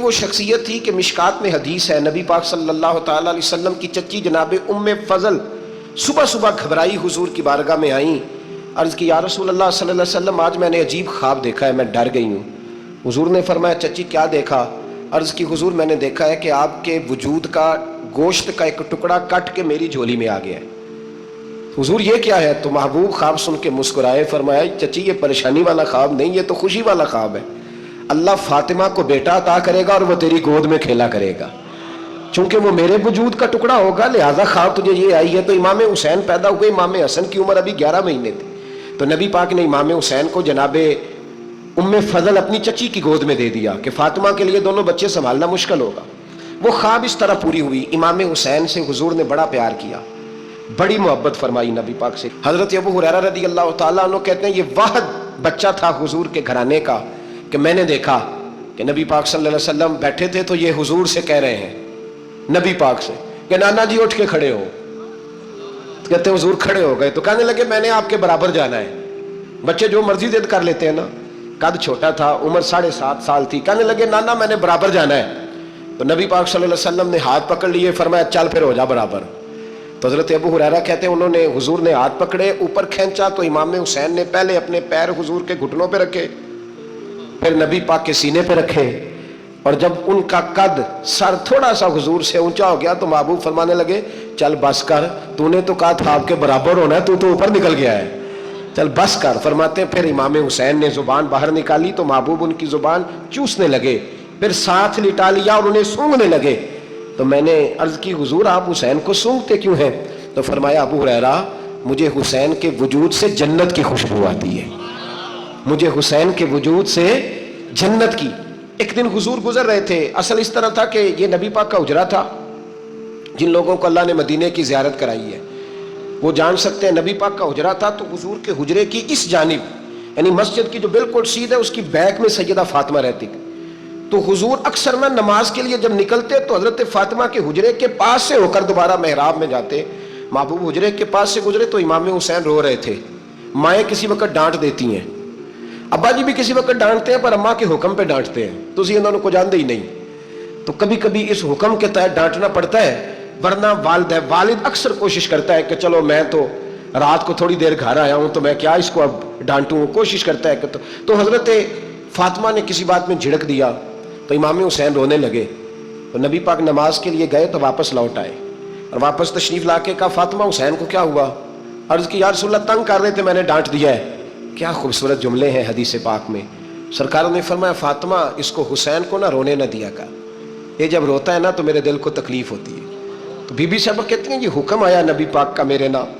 وہ شخصیت تھی کہ مشکات میں حدیث ہے، نبی پاک صلی اللہ تعالیٰ علیہ وسلم کی چچی جناب ام فضل صبح صبح گھبرائی حضور کی بارگاہ میں آئیں، عرض کی یا رسول اللہ صلی اللہ علیہ وسلم آج میں نے عجیب خواب دیکھا ہے، میں ڈر گئی ہوں۔ حضور نے فرمایا چچی کیا دیکھا؟ عرض کی حضور میں نے دیکھا ہے کہ آپ کے وجود کا گوشت کا ایک ٹکڑا کٹ کے میری جھولی میں آ گیا ہے۔ حضور یہ کیا ہے؟ تو محبوب خواب سن کے مسکرائے، فرمایا چچی یہ پریشانی والا خواب نہیں، یہ تو خوشی والا خواب ہے۔ اللہ فاطمہ کو بیٹا عطا کرے گا اور وہ تیری گود میں کھیلا کرے گا، چونکہ وہ میرے وجود کا ٹکڑا ہوگا، لہذا خواب تجھے یہ آئی ہے۔ تو امام حسین پیدا ہوئے، امام حسن کی عمر ابھی 11 مہینے تھی، تو نبی پاک نے امام حسین کو جناب ام فضل اپنی چچی کی گود میں دے دیا کہ فاطمہ کے لیے دونوں بچے سنبھالنا مشکل ہوگا۔ وہ خواب اس طرح پوری ہوئی۔ امام حسین سے حضور نے بڑا پیار کیا، بڑی محبت فرمائی نبی پاک سے۔ حضرت ابو ہریرہ رضی اللہ تعالیٰ عنہ کہتے ہیں یہ واحد بچہ تھا حضور کے گھرانے کا کہ میں نے دیکھا کہ نبی پاک صلی اللہ علیہ وسلم بیٹھے تھے تو یہ حضور سے کہہ رہے ہیں، نبی پاک سے کہ نانا جی اٹھ کے کھڑے ہو۔ کہتے ہیں حضور کھڑے ہو گئے تو کہنے لگے میں نے آپ کے برابر جانا ہے۔ بچے جو مرضی ضد کر لیتے ہیں نا، قد چھوٹا تھا، عمر 7.5 سال تھی، کہنے لگے نانا میں نے برابر جانا ہے۔ تو نبی پاک صلی اللہ علیہ وسلم نے ہاتھ پکڑ لیے، فرمایا چل پھر ہو جا برابر۔ تو حضرت ابو ہریرہ کہتے ہیں انہوں نے حضور نے ہاتھ پکڑے، اوپر کھینچا تو امام حسین نے پہلے اپنے پیر حضور کے گھٹنوں پہ رکھے، پھر نبی پاک کے سینے پہ رکھے، اور جب ان کا قد سر تھوڑا سا حضور سے اونچا ہو گیا تو محبوب فرمانے لگے چل بس کر، تو نے تو کہا تھا آپ کے برابر ہونا ہے، تو اوپر نکل گیا ہے، چل بس کر۔ فرماتے ہیں پھر امام حسین نے زبان باہر نکالی تو محبوب ان کی زبان چوسنے لگے، پھر ساتھ لٹا لیا اور انہیں سونگھنے لگے۔ تو میں نے عرض کی حضور آپ حسین کو سونگھتے کیوں ہیں؟ تو فرمایا ابو ہریرہ مجھے حسین کے وجود سے جنت کی خوشبو آتی ہے، مجھے حسین کے وجود سے جنت کی۔ ایک دن حضور گزر رہے تھے، اصل اس طرح تھا کہ یہ نبی پاک کا حجرہ تھا، جن لوگوں کو اللہ نے مدینے کی زیارت کرائی ہے وہ جان سکتے ہیں، نبی پاک کا حجرہ تھا تو حضور کے حجرے کی اس جانب یعنی مسجد کی جو بالکل سیدھ ہے اس کی بیک میں سیدہ فاطمہ رہتی تھی۔ تو حضور اکثر نہ نماز کے لیے جب نکلتے تو حضرت فاطمہ کے حجرے کے پاس سے ہو کر دوبارہ محراب میں جاتے۔ محبوب حجرے کے پاس سے گزرے تو امام حسین رو رہے تھے، مائیں کسی وقت ڈانٹ دیتی ہیں، ابا جی بھی کسی وقت ڈانٹتے ہیں پر اماں کے حکم پہ ڈانٹتے ہیں، تو اسی انہوں کو جانتے ہی نہیں، تو کبھی کبھی اس حکم کے تحت ڈانٹنا پڑتا ہے، ورنہ والد اکثر کوشش کرتا ہے کہ چلو میں تو رات کو تھوڑی دیر گھر آیا ہوں تو میں کیا اس کو اب ڈانٹوں، کوشش کرتا ہے کہ تو حضرت فاطمہ نے کسی بات میں جھڑک دیا تو امام حسین رونے لگے۔ تو نبی پاک نماز کے لیے گئے تو واپس لوٹ آئے اور واپس تشریف لا کے کہا فاطمہ حسین کو کیا ہوا؟ عرض کی یا رسول اللہ تنگ کر رہے تھے میں نے ڈانٹ دیا ہے۔ کیا خوبصورت جملے ہیں حدیث پاک میں، سرکاروں نے فرمایا فاطمہ اس کو حسین کو نہ رونے نہ دیا کر، یہ جب روتا ہے نا تو میرے دل کو تکلیف ہوتی ہے۔ تو بی بی صاحبہ کہتی ہیں یہ حکم آیا نبی پاک کا میرے نام،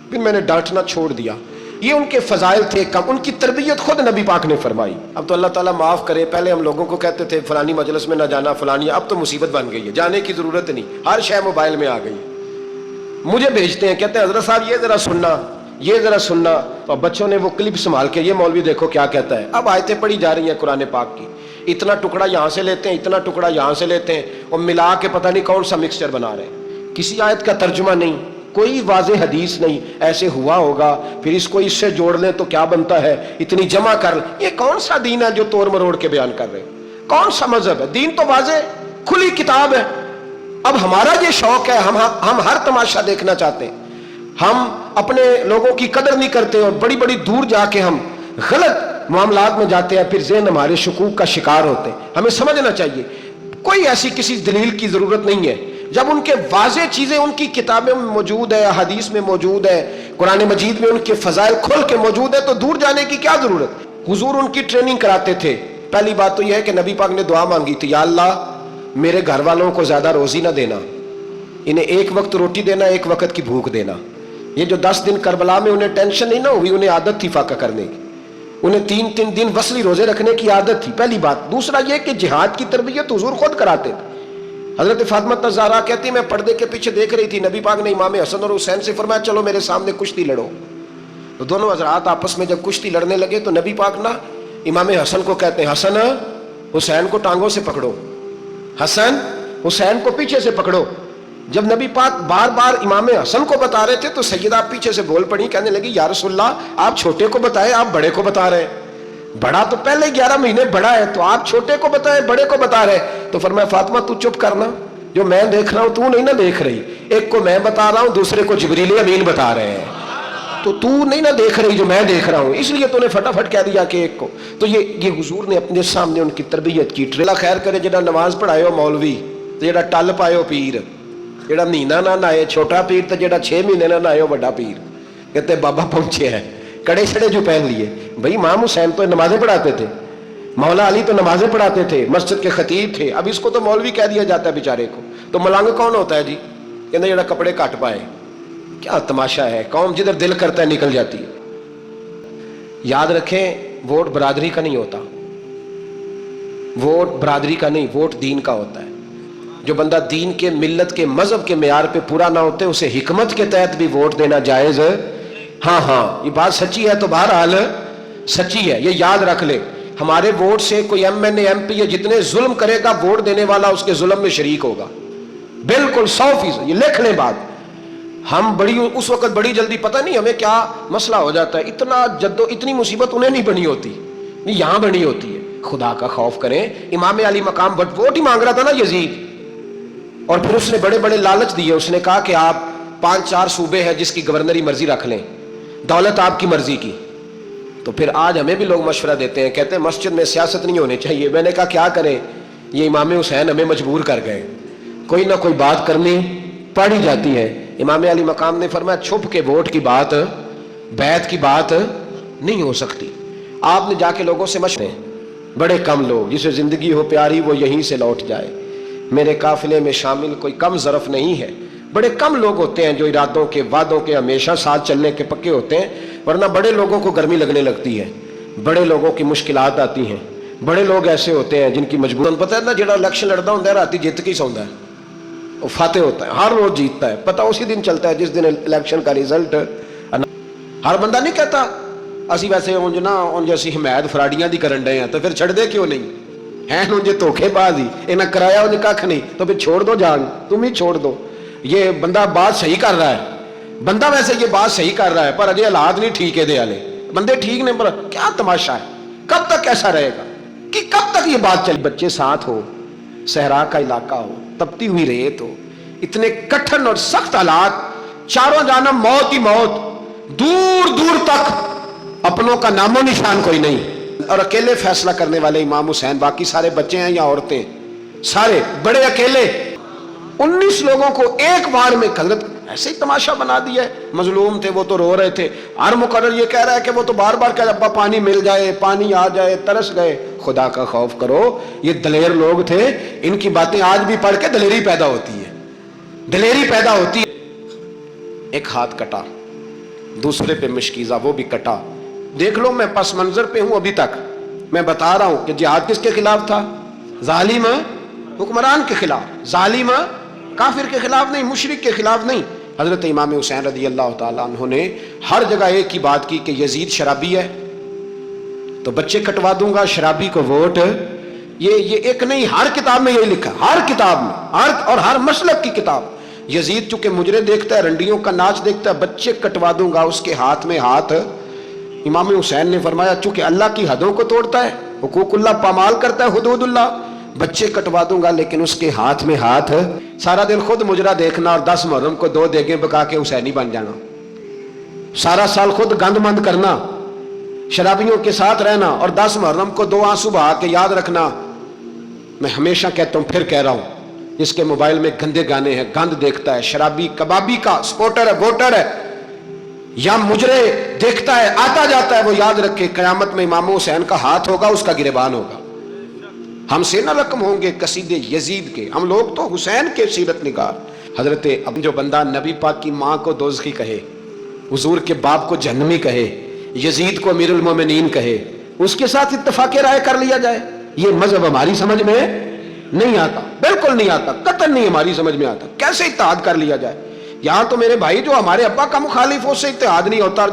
پھر میں نے ڈانٹنا چھوڑ دیا۔ یہ ان کے فضائل تھے کم، ان کی تربیت خود نبی پاک نے فرمائی۔ اب تو اللہ تعالیٰ معاف کرے، پہلے ہم لوگوں کو کہتے تھے فلانی مجلس میں نہ جانا فلانی، اب تو مصیبت بن گئی ہے، جانے کی ضرورت نہیں، ہر شے موبائل میں آ گئی۔ مجھے بھیجتے ہیں کہتے ہیں حضرت صاحب یہ ذرا سننا یہ ذرا سننا، تو بچوں نے وہ کلپ سنبھال کے یہ مولوی دیکھو کیا کہتا ہے۔ اب آیتیں پڑھی جا رہی ہیں قرآن پاک کی، اتنا ٹکڑا یہاں سے لیتے ہیں اتنا ٹکڑا یہاں سے لیتے ہیں اور ملا کے پتہ نہیں کون سا مکسچر بنا رہے ہیں، کسی آیت کا ترجمہ نہیں، کوئی واضح حدیث نہیں، ایسے ہوا ہوگا پھر اس کو اس سے جوڑ لیں تو کیا بنتا ہے، اتنی جمع کر لیں۔ یہ کون سا دین ہے جو توڑ مروڑ کے بیان کر رہے ہیں؟ کون سا مذہب ہے؟ دین تو واضح کھلی کتاب ہے۔ اب ہمارا یہ شوق ہے، ہم ہر تماشا دیکھنا چاہتے ہیں، ہم اپنے لوگوں کی قدر نہیں کرتے اور بڑی بڑی دور جا کے ہم غلط معاملات میں جاتے ہیں، پھر ذہن ہمارے شکوک کا شکار ہوتے ہیں۔ ہمیں سمجھنا چاہیے کوئی ایسی کسی دلیل کی ضرورت نہیں ہے، جب ان کے واضح چیزیں ان کی کتابیں میں موجود ہے، حدیث میں موجود ہے، قرآن مجید میں ان کے فضائل کھل کے موجود ہے، تو دور جانے کی کیا ضرورت؟ حضور ان کی ٹریننگ کراتے تھے۔ پہلی بات تو یہ ہے کہ نبی پاک نے دعا مانگی تھی یا اللہ میرے گھر والوں کو زیادہ روزی نہ دینا، انہیں ایک وقت روٹی دینا ایک وقت کی بھوک دینا۔ یہ جو 10 دن کربلا میں انہیں ٹینشن نہیں نہ ہوئی، انہیں عادت تھی فاقہ کرنے کی، انہیں 3 دن وصلی روزے رکھنے کی عادت تھی، پہلی بات۔ دوسرا یہ کہ جہاد کی تربیت حضور خود کراتے تھے۔ حضرت فاطمہ زہرا کہتی میں پردے کے پیچھے دیکھ رہی تھی، نبی پاک نے امام حسن اور حسین سے فرمایا چلو میرے سامنے کشتی لڑو۔ تو دونوں حضرات آپس میں جب کشتی لڑنے لگے تو نبی پاک نا امام حسن کو کہتے ہیں حسن حسین کو ٹانگوں سے پکڑو، حسن حسین کو پیچھے سے پکڑو۔ جب نبی پاک بار بار امام حسن کو بتا رہے تھے تو سیدہ پیچھے سے بول پڑی، کہنے لگی یا رسول اللہ آپ چھوٹے کو بتائے آپ بڑے کو بتا رہے ہیں۔ بڑا تو پہلے 11 مہینے بڑا ہے، تو آپ چھوٹے کو بتائے بڑے کو بتا رہے. تو فرمایا فاطمہ تو چپ کرنا، جو میں دیکھ رہا ہوں تو نہیں نہ دیکھ رہی. ایک کو میں بتا رہا ہوں، دوسرے کو جبریل امین بتا رہے ہیں، تو نہیں نہ دیکھ رہی جو میں دیکھ رہا ہوں، اس لیے تو نے فٹافٹ کہہ دیا کہ ایک کو. تو یہ حضور نے اپنے سامنے ان کی تربیت کی. ٹریلا خیر کرے جڑا نماز پڑھائے ہو مولوی، تو جڑا ٹل پائے ہو پیر، جڑا مہینہ نہ نائے چھوٹا پیر، تو جڑا 6 مہینے نہ نائے ہو بڑا پیر. کہتے بابا پہنچے ہیں، کڑے چھڑے جو پہن لیے. بھائی امام حسین تو نمازیں پڑھاتے تھے، مولا علی تو نمازیں پڑھاتے تھے، مسجد کے خطیب تھے. اب اس کو تو مولوی کہہ دیا جاتا ہے بیچارے کو. تو ملنگ کون ہوتا ہے جی؟ کہتے جڑا کپڑے کٹ پائے. کیا تماشا ہے، قوم جدھر دل کرتا ہے نکل جاتی ہے. یاد رکھیں ووٹ برادری کا نہیں ہوتا، ووٹ برادری کا نہیں، ووٹ دین کا ہوتا ہے. جو بندہ دین کے، ملت کے، مذہب کے معیار پہ پورا نہ ہوتے اسے حکمت کے تحت بھی ووٹ دینا جائز. ہاں یہ بات سچی ہے تو بہرحال سچی ہے، یہ یاد رکھ لے. ہمارے ووٹ سے کوئی ایم این اے، ایم پی یا جتنے ظلم کرے گا، ووٹ دینے والا اس کے ظلم میں شریک ہوگا، بالکل 100%. یہ لکھ لیں بات. ہم اس وقت بڑی جلدی، پتہ نہیں ہمیں کیا مسئلہ ہو جاتا ہے، اتنا اتنی مصیبت انہیں نہیں بنی ہوتی، یہاں بنی ہوتی ہے. خدا کا خوف کریں. امام علی مقام ووٹ ہی مانگ رہا تھا نا یزید، اور پھر اس نے بڑے بڑے لالچ دیے. اس نے کہا کہ آپ 5-4 صوبے ہیں جس کی گورنری مرضی رکھ لیں، دولت آپ کی مرضی کی. تو پھر آج ہمیں بھی لوگ مشورہ دیتے ہیں، کہتے ہیں مسجد میں سیاست نہیں ہونی چاہیے. میں نے کہا کیا کریں، یہ امام حسین ہمیں مجبور کر گئے، کوئی نہ کوئی بات کرنی پڑ ہی جاتی ہے. امام علی مقام نے فرمایا چھپ کے ووٹ کی بات، بیعت کی بات نہیں ہو سکتی. آپ نے جا کے لوگوں سے مشورے، بڑے کم لوگ، جسے زندگی ہو پیاری وہ یہیں سے لوٹ جائے. میرے قافلے میں شامل کوئی کم ظرف نہیں ہے. بڑے کم لوگ ہوتے ہیں جو ارادوں کے، وعدوں کے ہمیشہ ساتھ چلنے کے پکے ہوتے ہیں، ورنہ بڑے لوگوں کو گرمی لگنے لگتی ہے، بڑے لوگوں کی مشکلات آتی ہیں. بڑے لوگ ایسے ہوتے ہیں جن کی مجبوراً، پتہ ہے نا جڑا الیکشن لڑتا ہوتا ہے راتی جیت کے ہی سوندا ہے، وہ فاتح ہوتا ہے، ہر روز جیتتا ہے. پتہ اسی دن چلتا ہے جس دن الیکشن کا رزلٹ. ہر بندہ نہیں کہتا اسی ویسے اونج نہ اونج اسی حمایت فراڈیاں دی کرن ڈے ہیں، تو پھر چھڑ دے کیوں نہیں ہیں؟ اونجے دھوکے باز ہی انہیں کرایا انہیں کھ نہیں، تو پھر چھوڑ دو جان، تم ہی چھوڑ دو. یہ بندہ بات صحیح کر رہا ہے، بندہ ویسے یہ بات صحیح کر رہا ہے، پر اجے حالات نہیں ٹھیک ہے دے والے بندے ٹھیک نہیں. پر کیا تماشا ہے، کب تک ایسا رہے گا کہ کب تک یہ بات چلے؟ بچے ساتھ ہو، صحرا کا علاقہ ہو، تپتی ہوئی ریت ہو، اتنے کٹھن اور سخت حالات، چاروں جانب موت ہی موت، دور دور تک اپنوں کا نام و نشان کوئی نہیں، اور اکیلے فیصلہ کرنے والے امام حسین. باقی سارے بچے ہیں یا عورتیں، سارے بڑے اکیلے. 19 لوگوں کو ایک بار میں حضرت ایسے ہی تماشا بنا دیا ہے. مظلوم تھے وہ تو رو رہے تھے، ہر مقرر یہ کہہ رہا ہے کہ وہ تو بار بار کہہ ابا پانی مل جائے، پانی آ جائے، ترس گئے. خدا کا خوف کرو، یہ دلیر لوگ تھے، ان کی باتیں آج بھی پڑھ کے دلیری پیدا ہوتی ہے، دلیری پیدا ہوتی ہے. ایک ہاتھ کٹا، دوسرے پہ مشکیزہ، وہ بھی کٹا. دیکھ لو میں پس منظر پہ ہوں ابھی تک، میں بتا رہا ہوں کہ جہاد کس کے خلاف تھا؟ ظالم حکمران کے خلاف، ظالم کافر کے خلاف نہیں، مشرک کے خلاف نہیں. حضرت امام حسین رضی اللہ تعالیٰ عنہ نے ہر جگہ ایک ہی بات کی کہ یزید شرابی ہے تو بچے کٹوا دوں گا، شرابی کو ووٹ. یہ ایک نہیں، ہر کتاب میں یہی لکھا، ہر کتاب میں، اور ہر مسلک کی کتاب. یزید چونکہ مجرے دیکھتا ہے، رنڈیوں کا ناچ دیکھتا ہے، بچے کٹوا دوں گا، اس کے ہاتھ میں ہاتھ. امام حسین نے فرمایا چونکہ اللہ کی حدوں کو توڑتا ہے، حقوق اللہ پامال کرتا ہے، حدود اللہ، بچے کٹوا دوں گا لیکن اس کے ہاتھ میں ہاتھ. سارا دن خود مجرا دیکھنا اور 10 محرم کو 2 دیگیں پکا کے حسینی بن جانا، سارا سال خود گند مند کرنا، شرابیوں کے ساتھ رہنا، اور 10 محرم کو 2 آنسو بہا کے یاد رکھنا. میں ہمیشہ کہتا ہوں، پھر کہہ رہا ہوں، جس کے موبائل میں گندے گانے ہیں، گند دیکھتا ہے، شرابی کبابی کا سپورٹر ہے، ووٹر ہے، یا مجرے دیکھتا ہے آتا جاتا ہے، وہ یاد رکھے قیامت میں امام حسین کا ہاتھ ہوگا، اس کا گریبان ہوگا. ہم سے نہ رقم ہوں گے قصیدے یزید کے، ہم لوگ تو حسین کے سیرت نگار. حضرت اب جو بندہ نبی پاک کی ماں کو دوزخی کہے، حضور کے باپ کو جہنمی کہے، یزید کو امیر المومنین کہے، اس کے ساتھ اتفاق رائے کر لیا جائے، یہ مذہب ہماری سمجھ میں نہیں آتا، بالکل نہیں آتا، قطعاً نہیں ہماری سمجھ میں آتا. کیسے اتحاد کر لیا جائے؟ یہاں تو میرے بھائی جو ہمارے ابا کا مخالف، اس سے اتحاد نہیں ہوتا.